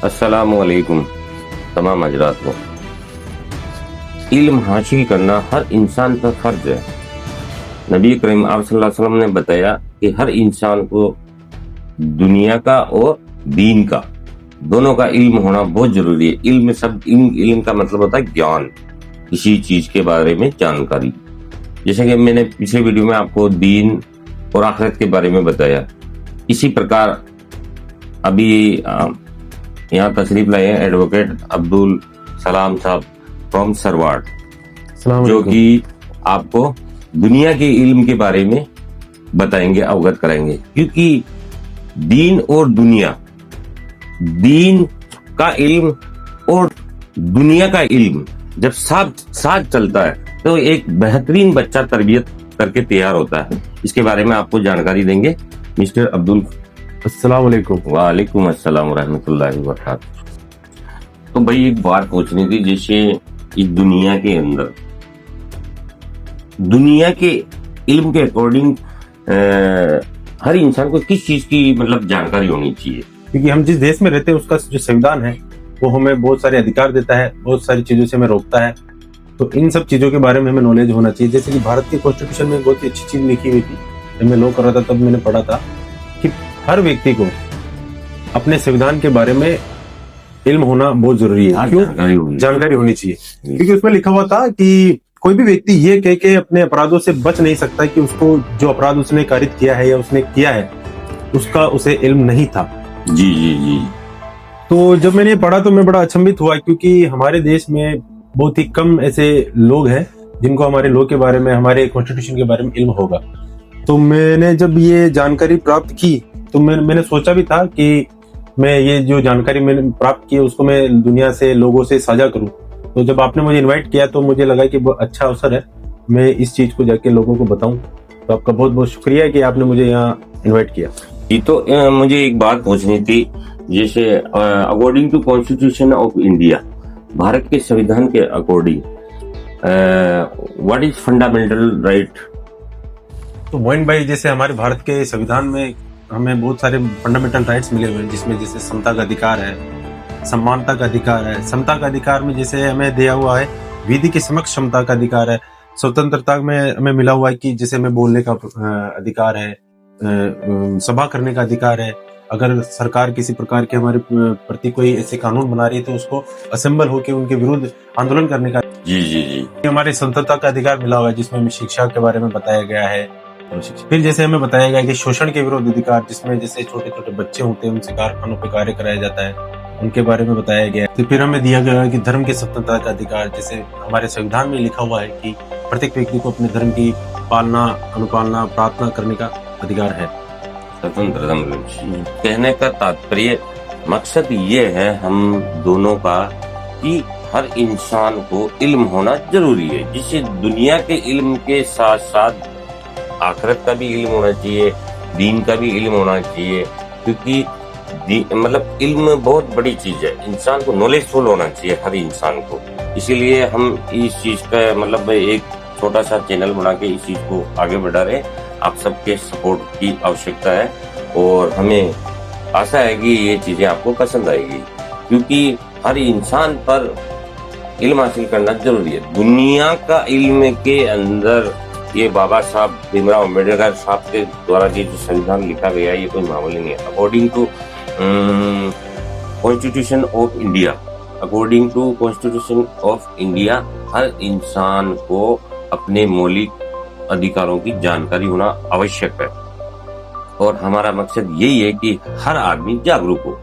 अस्सलामुअलैकुम तमाम हजरात को। इल्म हासिल करना हर इंसान पर फर्ज है। नबी करीम आप सल्लल्लाहु अलैहि वसल्लम ने बताया कि हर इंसान को दुनिया का और दीन का दोनों का इल्म होना बहुत जरूरी है। इल्म का मतलब होता है ज्ञान, किसी चीज के बारे में जानकारी। जैसे कि मैंने पिछले वीडियो में आपको दीन और आखिरत के बारे में बताया, इसी प्रकार अभी यहाँ तशरीफ लाए हैं एडवोकेट अब्दुल सलाम साहब फ्रॉम सरवाट, जो कि आपको दुनिया के इल्म के बारे में बताएंगे, अवगत कराएंगे। क्योंकि दीन और दुनिया, दीन का इल्म और दुनिया का इल्म जब साथ चलता है तो एक बेहतरीन बच्चा तरबियत करके तैयार होता है। इसके बारे में आपको जानकारी देंगे मिस्टर अब्दुल। अस्सलाम वालेकुम। वालेकुम अस्सलाम रहमतुल्लाहि व बरकातहू। तो भाई एक बात पूछनी थी, जैसे इस दुनिया के अंदर दुनिया के इल्म के अकॉर्डिंग हर इंसान को किस चीज की मतलब जानकारी होनी चाहिए? क्योंकि हम जिस देश में रहते हैं उसका जो संविधान है वो हमें बहुत सारे अधिकार देता है, बहुत सारी चीजों से हमें रोकता है। तो इन सब चीजों के बारे में हमें नॉलेज होना चाहिए। जैसे कि भारत के कॉन्स्टिट्यूशन में बहुत ही अच्छी चीज लिखी हुई थी, जब मैं लॉ कर रहा था तब मैंने पढ़ा था कि हर व्यक्ति को अपने संविधान के बारे में इल्म होना बहुत जरूरी है। क्यों? जानकारी होनी चाहिए। क्योंकि उसमें लिखा हुआ था कि कोई भी व्यक्ति ये कह के अपने अपराधों से बच नहीं सकता कि उसको जो अपराध उसने कारित किया है या उसने किया है उसका उसे इल्म नहीं था। जी जी जी। तो जब मैंने ये पढ़ा तो मैं बड़ा अचंभित हुआ, क्योंकि हमारे देश में बहुत ही कम ऐसे लोग हैं जिनको हमारे लॉ के बारे में, हमारे कॉन्स्टिट्यूशन के बारे में इल्म होगा। तो मैंने जब ये जानकारी प्राप्त की तो मैंने सोचा भी था कि मैं ये जो जानकारी मैंने प्राप्त की उसको मैं दुनिया से, लोगों से साझा करूं। तो जब आपने मुझे इनवाइट किया तो मुझे लगा कि बहुत अच्छा अवसर है, मैं इस चीज को जाके लोगों को बताऊं। तो आपका बहुत बहुत शुक्रिया कि आपने मुझे यहाँ इनवाइट किया। ये तो मुझे एक बात पूछनी थी, जैसे according to constitution of India, Bharat के संविधान के according what is fundamental right? तो मोइन भाई, जैसे हमारे भारत के संविधान में हमें बहुत सारे फंडामेंटल राइट्स मिले हुए हैं, जिसमें जैसे समता का अधिकार है, समानता का अधिकार है। समता का अधिकार में जैसे हमें दिया हुआ है विधि के समक्ष क्षमता का अधिकार है। स्वतंत्रता में हमें मिला हुआ है कि जैसे हमें बोलने का अधिकार है, सभा करने का अधिकार है। अगर सरकार किसी प्रकार के हमारे प्रति कोई ऐसे कानून बना रही है तो उसको असेंबल होकर उनके विरुद्ध आंदोलन करने का जी जी जी हमारे स्वतंत्रता का अधिकार मिला हुआ है, जिसमें हमें शिक्षा के बारे में बताया गया है। फिर जैसे हमें बताया गया कि शोषण के विरुद्ध अधिकार, जिसमें जैसे छोटे छोटे बच्चे होते हैं उनसे कारखानों पे कार्य कराया जाता है, उनके बारे में बताया गया है। तो फिर हमें दिया गया है कि धर्म की स्वतंत्रता का अधिकार, जैसे हमारे संविधान में लिखा हुआ है कि प्रत्येक व्यक्ति को अपने धर्म की पालना, अनुपालना, प्रार्थना करने का अधिकार है। स्वतंत्रता कहने का तात्पर्य, मकसद ये है हम दोनों का कि हर इंसान को इल्म होना जरूरी है, जिससे दुनिया के इल्म के साथ साथ आखिरत का भी इल्म होना चाहिए, दीन का भी इल्म होना चाहिए। क्योंकि मतलब इल्म बहुत बड़ी चीज है, इंसान को नॉलेजफुल होना चाहिए हर इंसान को। इसीलिए हम इस चीज का मतलब एक छोटा सा चैनल बना के इस चीज को आगे बढ़ा रहे। आप सबके सपोर्ट की आवश्यकता है और हमें आशा है कि ये चीजें आपको पसंद आएगी, क्योंकि हर इंसान पर इल्म हासिल करना जरूरी है। दुनिया का इल्म के अंदर ये बाबा साहब भीमराव अम्बेडकर साहब के द्वारा जो संविधान लिखा गया है, ये कोई मामूली नहीं है। According to constitution of India, according to constitution of India, हर इंसान को अपने मौलिक अधिकारों की जानकारी होना आवश्यक है। और हमारा मकसद यही है कि हर आदमी जागरूक हो।